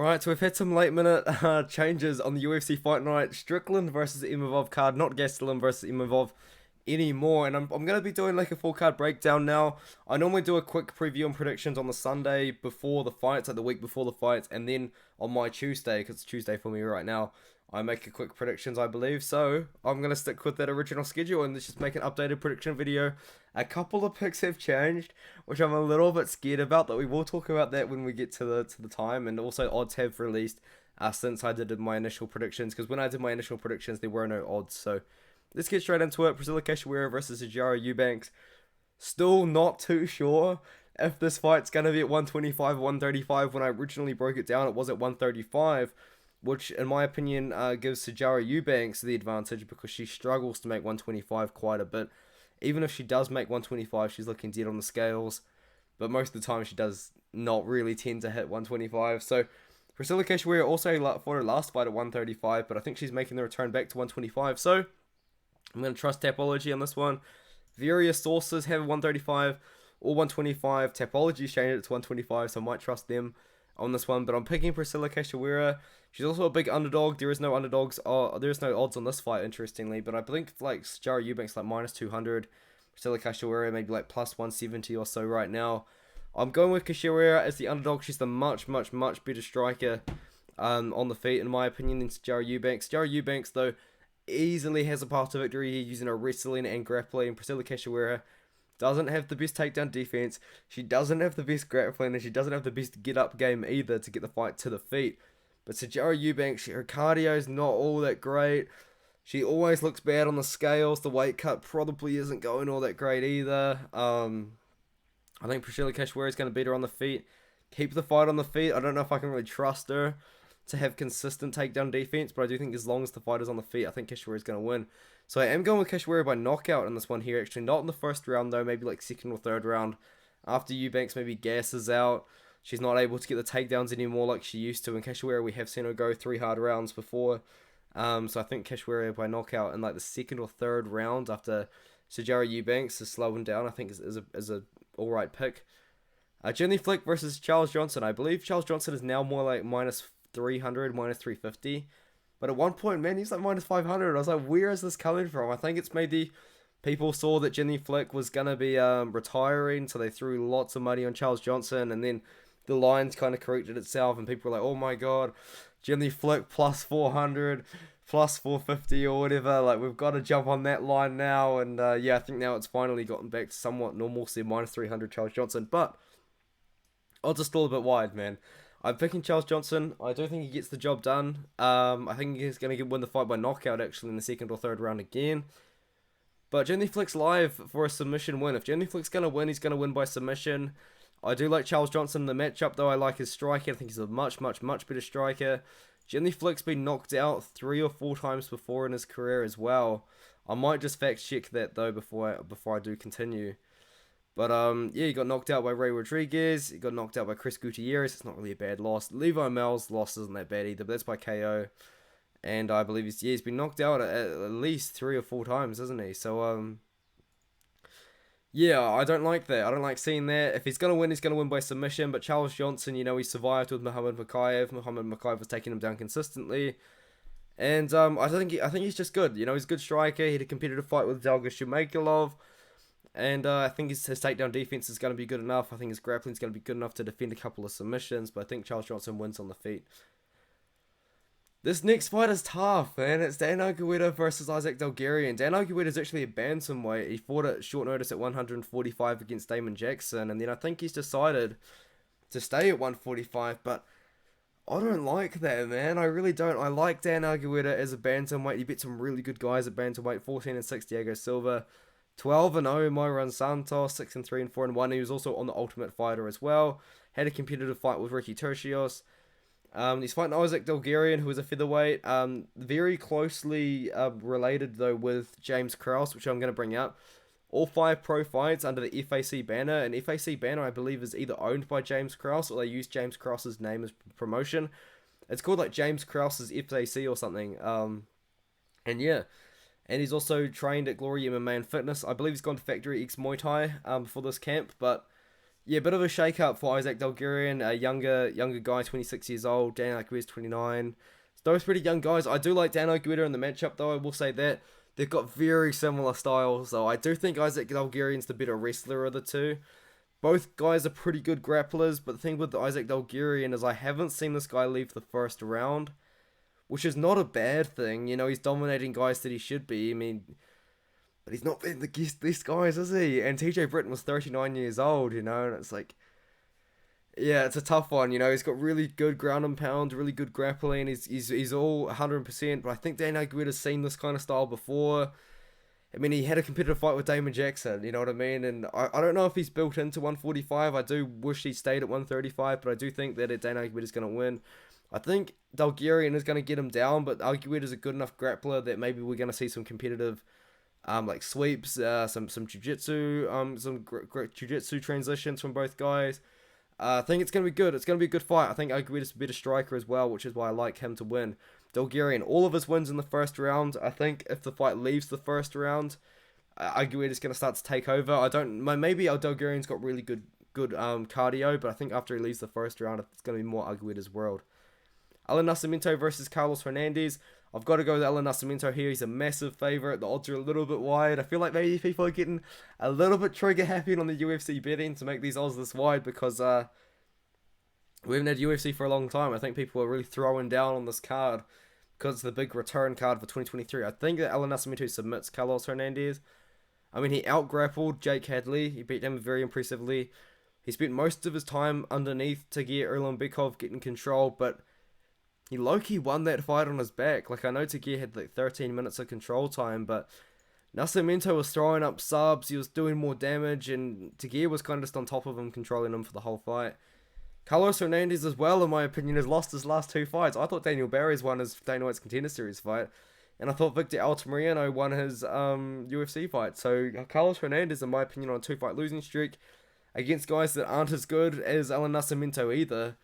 Alright, so we've had some late minute changes on the UFC Fight Night. Strickland versus Imavov card, not Gastelum versus Imavov anymore. And I'm going to be doing like a full card breakdown now. I normally do a quick preview and predictions on the Sunday before the fights, like the week before the fights. And then on my Tuesday, because it's Tuesday for me right now, I make a quick predictions, I believe. So I'm going to stick with that original schedule and let's just make an updated prediction video. A couple of picks have changed, which I'm a little bit scared about, but we will talk about that when we get to the time. And also odds have released since I did my initial predictions, because when I did my initial predictions there were no odds. So let's get straight into it. Priscilla Cachoeira versus Sijara Eubanks. Still not too sure if this fight's going to be at 125 or 135. When I originally broke it down, it was at 135, which in my opinion gives Sijara Eubanks the advantage because she struggles to make 125 quite a bit. Even if she does make 125, she's looking dead on the scales. But most of the time, she does not really tend to hit 125. So, Priscilla Cachoeira also fought her last fight at 135, but I think she's making the return back to 125. So, I'm going to trust Tapology on this one. Various sources have 135 or 125. Tapology's changed it to 125, so I might trust them on this one. But I'm picking Priscilla Cachoeira. She's also a big underdog. There is no underdogs. There is no odds on this fight, interestingly. But I think like Sijara Eubanks like minus 200. Priscilla Cachoeira maybe like plus 170 or so right now. I'm going with Cachoeira as the underdog. She's the much better striker on the feet, in my opinion, than Sijara Eubanks. Sijara Eubanks, though, easily has a path to victory here using her wrestling and grappling. Priscilla Cachoeira doesn't have the best takedown defense. She doesn't have the best grappling, and she doesn't have the best get-up game either to get the fight to the feet. But Sijara Eubanks, her cardio is not all that great. She always looks bad on the scales. The weight cut probably isn't going all that great either. I think Priscilla Cachoeira is going to beat her on the feet. Keep the fight on the feet. I don't know if I can really trust her to have consistent takedown defense, but I do think as long as the fight is on the feet, I think Cachoeira is going to win. So I am going with Cachoeira by knockout in this one here, actually. Not in the first round, though. Maybe like second or third round. After Eubanks maybe gasses out. She's not able to get the takedowns anymore like she used to. In Cachoeira, we have seen her go 3 hard rounds before. So I think Cachoeira by knockout in like the second or third round after Sijara Eubanks is slowing down, I think is a alright pick. Jenny Flick versus Charles Johnson. I believe Charles Johnson is now more like minus 300, minus 350. But at one point, man, he's like minus 500. I was like, where is this coming from? I think it's maybe people saw that Jenny Flick was going to be retiring, so they threw lots of money on Charles Johnson, and then the lines kind of corrected itself, and people were like, oh my god, Jenny Flick plus 400, plus 450 or whatever, like we've got to jump on that line now, and yeah, I think now it's finally gotten back to somewhat normalcy, minus 300 Charles Johnson, but odds are still a bit wide, man. I'm picking Charles Johnson. I don't think he gets the job done. I think he's going to win the fight by knockout, actually, in the second or third round again. But Jenny Flick's live for a submission win. If Jenny Flick's going to win, he's going to win by submission. I do like Charles Johnson in the matchup, though. I like his striking. I think he's a much better striker. Jenny Flick's been knocked out 3 or 4 times before in his career as well. I might just fact check that, though, before I do continue. But, yeah, he got knocked out by Ray Rodriguez. He got knocked out by Chris Gutierrez. It's not really a bad loss. Levi Mel's loss isn't that bad either, but that's by KO. And I believe he's been knocked out at least 3 or 4 times, hasn't he? So, yeah, I don't like that. I don't like seeing that. If he's going to win, he's going to win by submission. But Charles Johnson, you know, he survived with Muhammad Mokaev. Muhammad Mokaev was taking him down consistently. And I think he's just good. You know, he's a good striker. He had a competitive fight with Dalga Shumakalov. And I think his takedown defense is going to be good enough. I think his grappling is going to be good enough to defend a couple of submissions. But I think Charles Johnson wins on the feet. This next fight is tough, man. It's Dan Argueta versus Isaac Delgarian. Dan Argueta is actually a bantamweight. He fought at short notice at 145 against Damon Jackson. And then I think he's decided to stay at 145. But I don't like that, man. I really don't. I like Dan Argueta as a bantamweight. He beat some really good guys at bantamweight. 14-6 Diego Silva. 12-0 Myron Santos, 6-3 and 4-1. He was also on the Ultimate Fighter as well. Had a competitive fight with Ricky Tercios. He's fighting Isaac Delgarian, who is a featherweight. Very closely related though with James Krause, which I'm going to bring up. All 5 pro fights under the FAC banner, and FAC banner I believe is either owned by James Krause or they use James Krause's name as promotion. It's called like James Krause's FAC or something. And yeah. And he's also trained at Glory MMA and Fitness. I believe he's gone to Factory X Muay Thai before this camp. But Yeah, bit of a shake-up for Isaac Dalgarian, a younger guy, 26 years old. Dan Aguirre's 29. Those pretty young guys. I do like Dan Aguirre in the matchup, though. I will say that they've got very similar styles, so I do think Isaac Dalgarian's the better wrestler of the two. Both guys are pretty good grapplers, but the thing with Isaac Dalgarian is I haven't seen this guy leave the first round, which is not a bad thing. You know, he's dominating guys that he should be. I mean, but he's not been these guys, is he? And TJ Britton was 39 years old, you know, and it's like, yeah, it's a tough one. You know, he's got really good ground and pound, really good grappling. He's all 100%. But I think Dan Aguirre's seen this kind of style before. I mean, he had a competitive fight with Damon Jackson, you know what I mean? And I don't know if he's built into 145. I do wish he stayed at 135, but I do think that Dan Aguirre is going to win. I think Dalgarian is going to get him down, but Aguirre is a good enough grappler that maybe we're going to see some competitive like sweeps, some jiu-jitsu, some jiu-jitsu transitions from both guys. I think it's going to be good. It's going to be a good fight. I think Aguirre is a better striker as well, which is why I like him to win. Dalgarian, all of his wins in the first round. I think if the fight leaves the first round, Aguirre is going to start to take over. Maybe Dalgarian's got really good cardio, but I think after he leaves the first round, it's going to be more Aguirre's world. Alan Nascimento versus Carlos Hernandez. I've got to go with Alan Nascimento here. He's a massive favourite. The odds are a little bit wide. I feel like maybe people are getting a little bit trigger happy on the UFC betting to make these odds this wide because we haven't had UFC for a long time. I think people are really throwing down on this card because it's the big return card for 2023. I think that Alan Nascimento submits Carlos Hernandez. I mean, he out-grappled Jake Hadley. He beat him very impressively. He spent most of his time underneath Tagir Urlanbekov getting control, but he low-key won that fight on his back. Like, I know Tagir had like 13 minutes of control time, but Nascimento was throwing up subs, he was doing more damage, and Tagir was kind of just on top of him, controlling him for the whole fight. Carlos Hernandez as well, in my opinion, has lost his last two fights. I thought Daniel Barry's won his Dana White's Contender Series fight, and I thought Victor Altamirano won his UFC fight. So Carlos Hernandez, in my opinion, on a 2-fight losing streak against guys that aren't as good as Alan Nascimento either.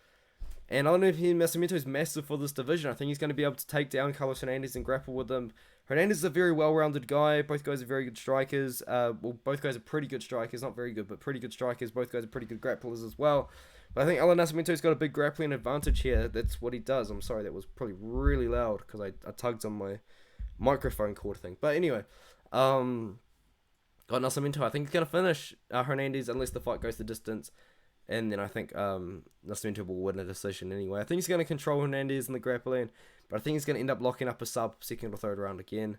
And I don't know if Nascimento is massive for this division. I think he's going to be able to take down Carlos Hernandez and grapple with him. Hernandez is a very well-rounded guy. Both guys are very good strikers. Both guys are pretty good strikers. Not very good, but pretty good strikers. Both guys are pretty good grapplers as well. But I think Alan Nascimento's got a big grappling advantage here. That's what he does. I'm sorry, that was probably really loud because I tugged on my microphone cord thing. But anyway, got Nascimento. I think he's going to finish Hernandez unless the fight goes the distance. And then I think Nascimento will win a decision anyway. I think he's going to control Hernandez in the grappling, but I think he's going to end up locking up a sub second or third round again.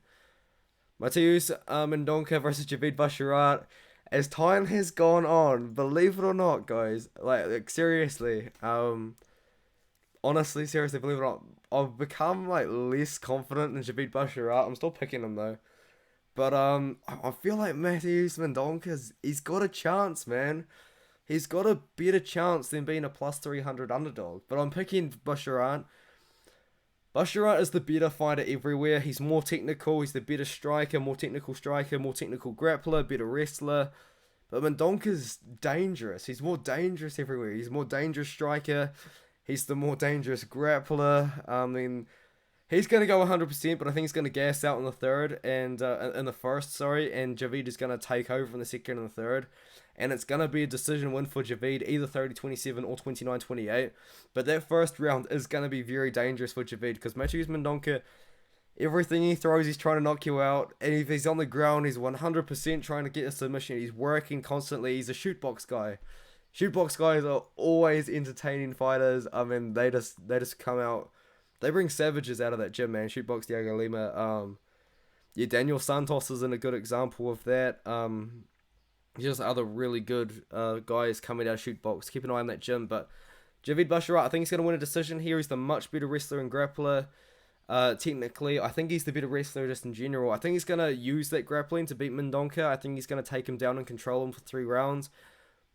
Mateusz Mendonca versus Javid Basharat. As time has gone on, believe it or not, guys, like seriously, honestly, seriously, believe it or not, I've become like less confident in Javid Basharat. I'm still picking him though. But I feel like Mateusz Mendonca, he's got a chance, man. He's got a better chance than being a plus 300 underdog. But I'm picking Basharat. Basharat is the better fighter everywhere. He's more technical. He's the better striker, more technical grappler, better wrestler. But Mendonca's dangerous. He's more dangerous everywhere. He's a more dangerous striker. He's the more dangerous grappler. I mean, he's going to go 100%, but I think he's going to gas out in the third and in the first, and Javid is going to take over in the second and the third. And it's going to be a decision win for Javid, either 30-27 or 29-28. But that first round is going to be very dangerous for Javid because Mateusz Mendonca, everything he throws, he's trying to knock you out. And if he's on the ground, he's 100% trying to get a submission. He's working constantly. He's a shootbox guy. Shootbox guys are always entertaining fighters. I mean, they just come out. They bring savages out of that gym, man. Shootbox Diego Lima. Daniel Santos is a good example of that. Just other really good guys coming out of Shootbox. Keep an eye on that gym. But Javid Basharat, I think he's going to win a decision here. He's the much better wrestler and grappler. Technically, I think he's the better wrestler just in general. I think he's going to use that grappling to beat Mendonca. I think he's going to take him down and control him for 3 rounds.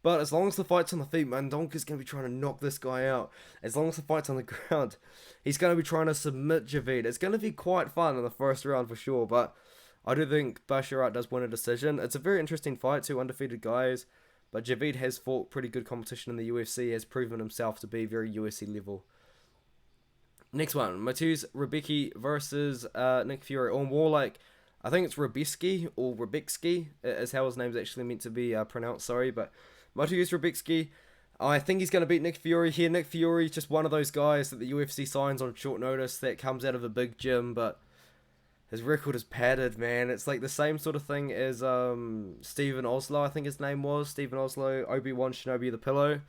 But as long as the fight's on the feet, Mendonca's going to be trying to knock this guy out. As long as the fight's on the ground, he's going to be trying to submit Javid. It's going to be quite fun in the first round for sure. But I do think Basharat does win a decision. It's a very interesting fight, 2 undefeated guys. But Javid has fought pretty good competition in the UFC, has proven himself to be very UFC level. Next one, Mateusz Rebecki versus Nick Fury. Or more like, I think it's Rebecki or Rebecki is how his name's actually meant to be pronounced, sorry. But Mateusz Rebicki, I think he's going to beat Nick Fury here. Nick Fury is just one of those guys that the UFC signs on short notice that comes out of a big gym, but his record is padded, man. It's like the same sort of thing as Stephen Oslo, I think his name was. Stephen Oslo, Obi-Wan Shinobi the Pillow.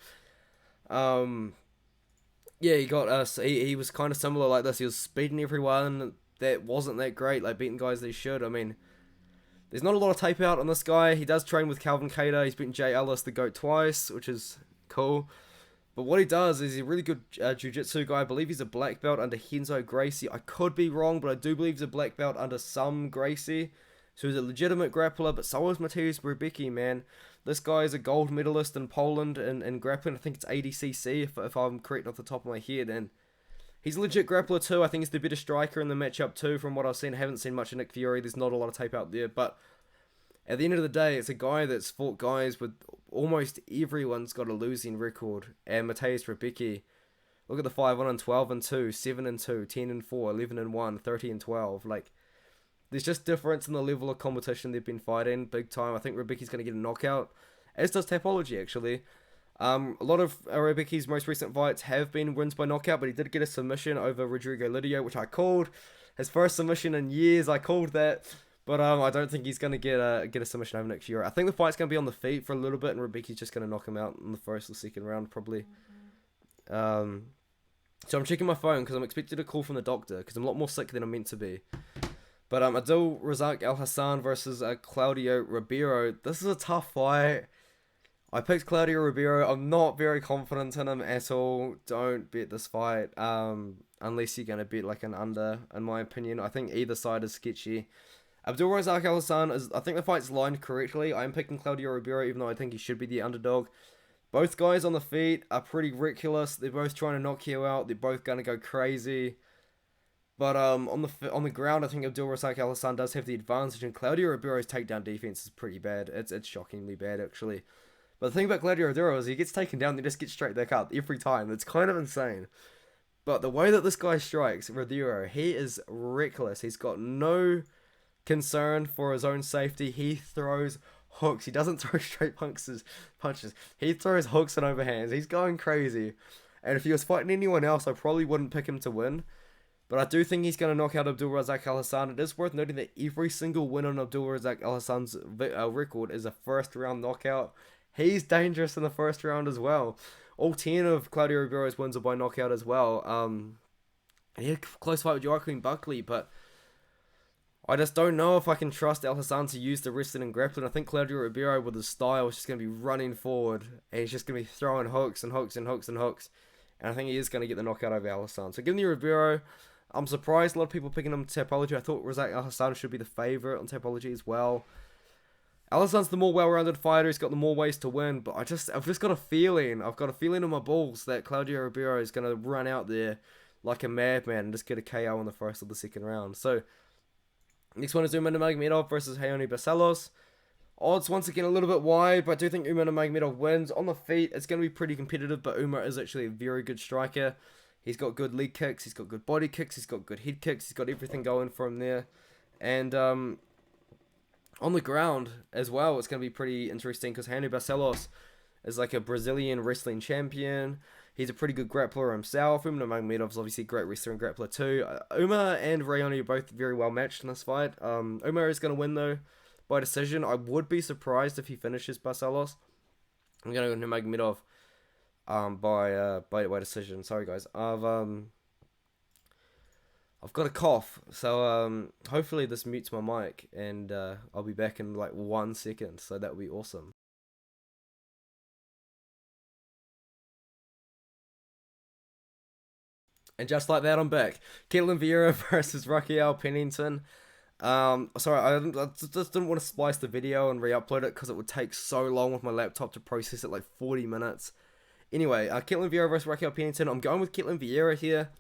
Yeah, he got us. He was kind of similar like this. He was speeding everyone that wasn't that great, like beating guys they should. I mean, there's not a lot of tape out on this guy. He does train with Calvin Kattar. He's beaten Jay Ellis, the GOAT, twice, which is cool. But what he does is he's a really good jiu-jitsu guy. I believe he's a black belt under Renzo Gracie. I could be wrong, but I do believe he's a black belt under some Gracie. So he's a legitimate grappler, but so is Mateusz Rebicki, man. This guy is a gold medalist in Poland in grappling. I think it's 80cc, if I'm correct off the top of my head. And he's a legit grappler too. I think he's the better striker in the matchup too, from what I've seen. I haven't seen much of Nick Fury. There's not a lot of tape out there. But at the end of the day, it's a guy that's fought guys with almost everyone's got a losing record. And Mateusz Rebicki, look at the 5-1 12-2, 7-2, 10-4, 11-1, 30-12. Like, there's just difference in the level of competition they've been fighting, big time. I think Rebicki's going to get a knockout, as does Tapology, actually. A lot of Rebicki's most recent fights have been wins by knockout, but he did get a submission over Rodrigo Lidio, which I called. His first submission in years, I called that. But I don't think he's going to get a submission over next year. I think the fight's going to be on the feet for a little bit, and Rebicki's just going to knock him out in the first or second round, probably. So I'm checking my phone, because I'm expected a call from the doctor, because I'm a lot more sick than I'm meant to be. But Adil Razak Al Hassan versus Claudio Ribeiro. This is a tough fight. I picked Claudio Ribeiro. I'm not very confident in him at all. Don't bet this fight. Unless you're going to bet like an under, in my opinion. I think either side is sketchy. Abdul Razak Al Hassan, I think the fight's lined correctly. I'm picking Claudio Ribeiro, even though I think he should be the underdog. Both guys on the feet are pretty reckless. They're both trying to knock you out. They're both going to go crazy. But on the ground, I think Abdul Razak Al Hassan does have the advantage, and Claudio Ribeiro's takedown defense is pretty bad. It's shockingly bad, actually. But the thing about Claudio Ribeiro is he gets taken down, they just get straight back up every time. It's kind of insane. But the way that this guy strikes, Ribeiro, he is reckless. He's got no concern for his own safety. He throws hooks. He doesn't throw straight punches. He throws hooks and overhands. He's going crazy. And if he was fighting anyone else, I probably wouldn't pick him to win. But I do think he's going to knock out Abdul Razak Al Hassan. It is worth noting that every single win on Abdul Razak Al Hassan's record is a first round knockout. He's dangerous in the first round as well. All 10 of Claudio Ribeiro's wins are by knockout as well. He had a close fight with Joaquin Buckley, but I just don't know if I can trust Al Hassan to use the wrestling and grappling. I think Claudio Ribeiro with his style is just going to be running forward, and he's just going to be throwing hooks and hooks and hooks and hooks. And I think he is going to get the knockout over Al Hassan. So give me Ribeiro. I'm surprised a lot of people picking him to Tapology. I thought Razak Al Hassan should be the favourite on Tapology as well. Al Hassan's the more well-rounded fighter. He's got the more ways to win. But I've just got a feeling. I've got a feeling in my balls that Claudio Ribeiro is going to run out there like a madman and just get a KO in the first or the second round. So next one is Umar Nurmagomedov versus Raoni Barcelos. Odds once again a little bit wide, but I do think Umar Nurmagomedov wins. On the feet, it's going to be pretty competitive, but Umar is actually a very good striker. He's got good leg kicks, he's got good body kicks, he's got good head kicks, he's got everything going for him there. And on the ground as well, it's going to be pretty interesting because Raoni Barcelos is like a Brazilian wrestling champion. He's a pretty good grappler himself. Umar Nurmagomedov's obviously a great wrestler and grappler too. Umar and Raoni are both very well matched in this fight. Umar is going to win though by decision. I would be surprised if he finishes Barcelos. I'm going to go Nurmagomedov by decision. Sorry guys. I've got a cough, so hopefully this mutes my mic, and I'll be back in like 1 second, so that would be awesome. And just like that, I'm back. Ketlen Vieira versus Raquel Pennington. Sorry, I just didn't want to splice the video and re-upload it because it would take so long with my laptop to process it, like 40 minutes. Anyway, Ketlen Vieira versus Raquel Pennington. I'm going with Ketlen Vieira here.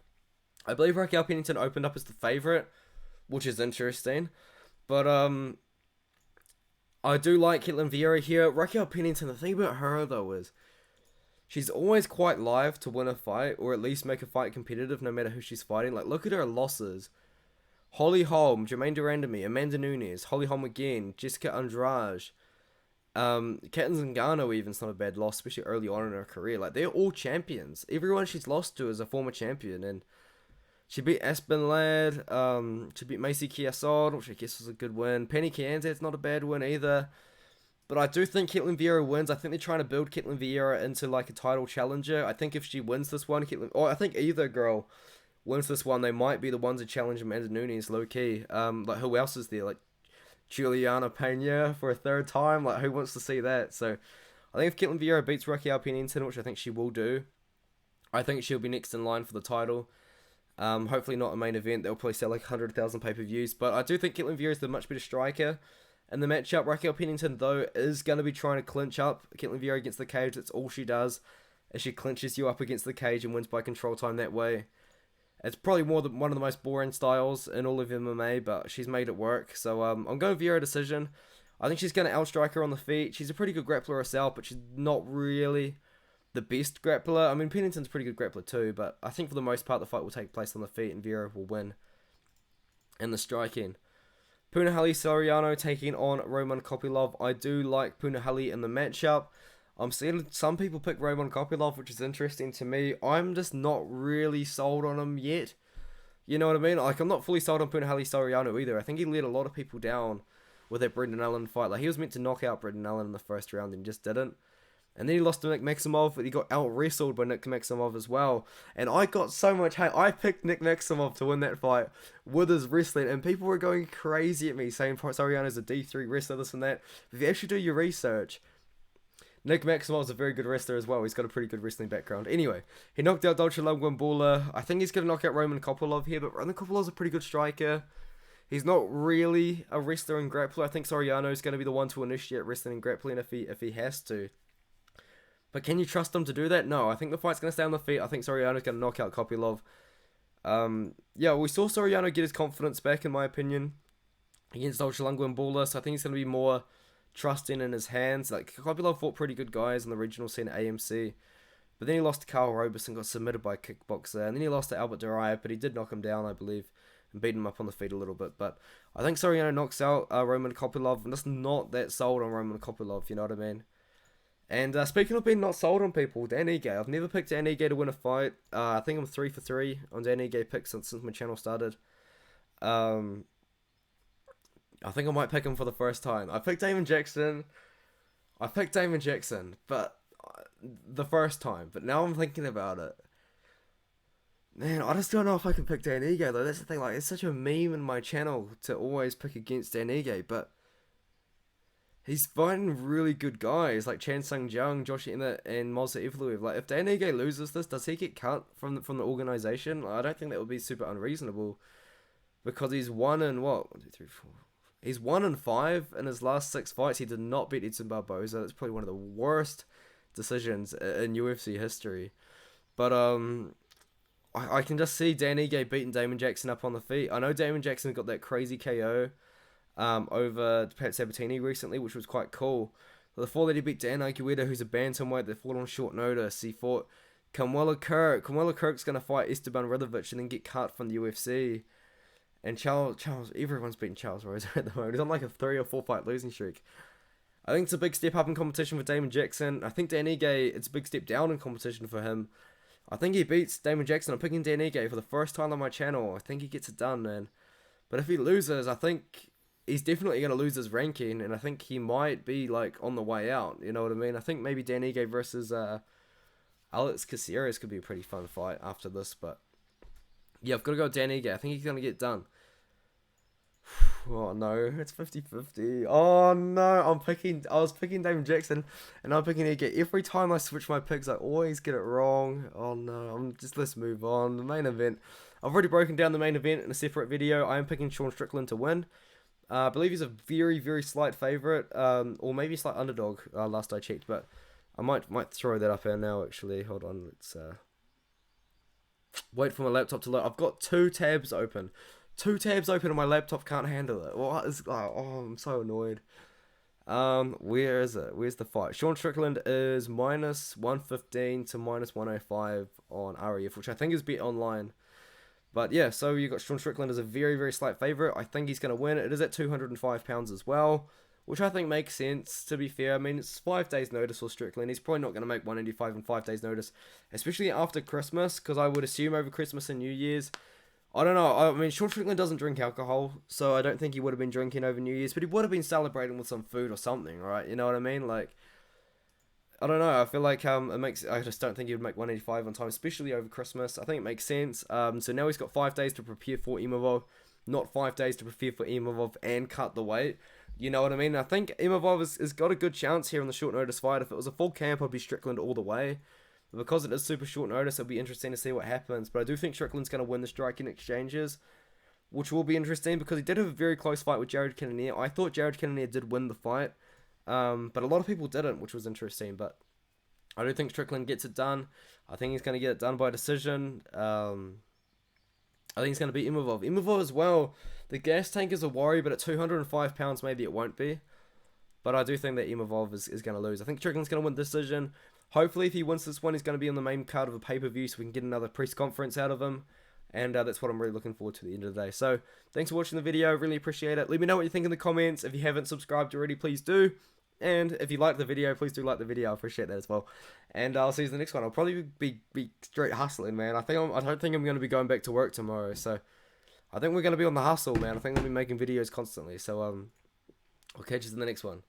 I believe Raquel Pennington opened up as the favourite, which is interesting. But I do like Ketlen Vieira here. Raquel Pennington, the thing about her though is she's always quite live to win a fight, or at least make a fight competitive no matter who she's fighting. Like, look at her losses. Holly Holm, Jermaine Durandamy, Amanda Nunes, Holly Holm again, Jessica Andrade, Kat Zingano even's not a bad loss, especially early on in her career. Like, they're all champions. Everyone she's lost to is a former champion, and she beat Aspen Ladd. She beat Macy Chiasson, which I guess was a good win. Penny Kianzad's not a bad win either. But I do think Ketlen Vieira wins. I think they're trying to build Ketlen Vieira into like a title challenger. I think if she wins this one, or I think either girl wins this one, they might be the ones to challenge Amanda Nunes low key. Like who else is there? Like Juliana Pena for a third time. Like who wants to see that? So I think if Ketlen Vieira beats Raquel Pennington, which I think she will do, I think she'll be next in line for the title. Hopefully not a main event. They'll probably sell like 100,000 pay-per-views. But I do think Ketlen Vieira is the much better striker. And the matchup, Raquel Pennington, though, is going to be trying to clinch up Ketlen Vieira against the cage. That's all she does, is she clinches you up against the cage and wins by control time that way. It's probably one of the most boring styles in all of MMA, but she's made it work. So I'm going Vieira decision. I think she's going to outstrike her on the feet. She's a pretty good grappler herself, but she's not really the best grappler. I mean, Pennington's a pretty good grappler too, but I think for the most part the fight will take place on the feet and Vieira will win in the striking. Punahele Soriano taking on Roman Kopylov. I do like Punahele in the matchup. I'm seeing some people pick Roman Kopylov, which is interesting to me. I'm just not really sold on him yet. You know what I mean? Like, I'm not fully sold on Punahele Soriano either. I think he let a lot of people down with that Brendan Allen fight. Like, he was meant to knock out Brendan Allen in the first round and just didn't. And then he lost to Nick Maximov, but he got out-wrestled by Nick Maximov as well. And I got so much hate. I picked Nick Maximov to win that fight with his wrestling, and people were going crazy at me, saying Soriano's a D3 wrestler, this and that. But if you actually do your research, Nick Maximov's a very good wrestler as well. He's got a pretty good wrestling background. Anyway, he knocked out Dolce Lumgumbula. I think he's going to knock out Roman Kopylov here, but Roman Kopilov's a pretty good striker. He's not really a wrestler and grappler. I think Soriano's going to be the one to initiate wrestling and grappling if he has to. But can you trust him to do that? No, I think the fight's going to stay on the feet. I think Soriano's going to knock out Kopylov. Yeah, we saw Soriano get his confidence back, in my opinion, against Dolce Bula, so I think he's going to be more trusting in his hands. Like, Kopylov fought pretty good guys in the regional scene at AMC, but then he lost to Carl Robeson, got submitted by a kickboxer, and then he lost to Albert Duraev, but he did knock him down, I believe, and beat him up on the feet a little bit. But I think Soriano knocks out Roman Kopylov, and just not that sold on Roman Kopylov, you know what I mean? And speaking of being not sold on people, Dan Ige. I've never picked Dan Ige to win a fight. I think I'm 3 for 3 on Dan Ige picks since my channel started. I think I might pick him for the first time. I picked Damon Jackson, but the first time. But now I'm thinking about it. Man, I just don't know if I can pick Dan Ige though. That's the thing. Like, it's such a meme in my channel to always pick against Dan Ige, but he's fighting really good guys like Chan Sung Jung, Josh Emmett, and Moza Evloev. Like, if Dan Ige loses this, does he get cut from the organization? Like, I don't think that would be super unreasonable, because he's won in what? 1, 2, 3, 4. He's 1-5 in his last 6 fights. He did not beat Edson Barboza. That's probably one of the worst decisions in UFC history. But I can just see Dan Ige beating Damon Jackson up on the feet. I know Damon Jackson got that crazy KO over Pat Sabatini recently, which was quite cool. But before that, he beat Dan Argueta, who's a bantamweight that fought on short notice. He fought Kamwela Kirk. Kamwela Kirk's going to fight Esteban Radovich and then get cut from the UFC. And Charles, everyone's beating Charles Rosa at the moment. He's on like a 3 or 4 fight losing streak. I think it's a big step up in competition for Damon Jackson. I think Dan Ige, it's a big step down in competition for him. I think he beats Damon Jackson. I'm picking Dan Ige for the first time on my channel. I think he gets it done, man. But if he loses, I think he's definitely going to lose his ranking, and I think he might be like on the way out. You know what I mean? I think maybe Dan Ige versus Alex Caceres could be a pretty fun fight after this, but yeah, I've got to go with Dan Ige. I think he's going to get done. Oh no, it's 50-50. Oh no, I was picking Damon Jackson, and I'm picking Ige. Every time I switch my picks, I always get it wrong. Oh no, let's move on. The main event. I've already broken down the main event in a separate video. I am picking Sean Strickland to win. I believe he's a very, very slight favourite, or maybe a slight underdog, last I checked, but I might throw that up here now, actually. Hold on, let's wait for my laptop to load. I've got 2 tabs open. 2 tabs open and my laptop can't handle it. What is... Oh, I'm so annoyed. Where is it? Where's the fight? Sean Strickland is -115 to -105 on REF, which I think is bet online. But yeah, so you got Sean Strickland as a very, very slight favourite. I think he's going to win. It is at £205 as well, which I think makes sense, to be fair. I mean, it's 5 days notice for Strickland. He's probably not going to make 185 in 5 days notice, especially after Christmas, because I would assume over Christmas and New Year's. I don't know. I mean, Sean Strickland doesn't drink alcohol, so I don't think he would have been drinking over New Year's, but he would have been celebrating with some food or something, right? You know what I mean? Like, I don't know. I feel like I just don't think he would make 185 on time, especially over Christmas. I think it makes sense. So now he's got 5 days to prepare for Imavov, not 5 days to prepare for Imavov and cut the weight. You know what I mean? I think Imavov has got a good chance here in the short notice fight. If it was a full camp, I'd be Strickland all the way. But because it is super short notice, it'll be interesting to see what happens. But I do think Strickland's going to win the striking exchanges, which will be interesting because he did have a very close fight with Jared Cannonier. I thought Jared Cannonier did win the fight, but a lot of people didn't, which was interesting. But I do think Strickland gets it done. I think he's going to get it done by decision. I think he's going to beat Imavov. Imavov as well, the gas tank is a worry, but at 205 pounds, maybe it won't be. But I do think that Imavov is going to lose. I think Strickland's going to win decision. Hopefully, if he wins this one, he's going to be on the main card of a pay-per-view, so we can get another press conference out of him. And that's what I'm really looking forward to at the end of the day. So, thanks for watching the video. Really appreciate it. Let me know what you think in the comments. If you haven't subscribed already, please do. And if you like the video, please do like the video. I appreciate that as well. And I'll see you in the next one. I'll probably be straight hustling, man. I don't think I'm going to be going back to work tomorrow. So, I think we're going to be on the hustle, man. I think we'll be making videos constantly. So, I'll catch you in the next one.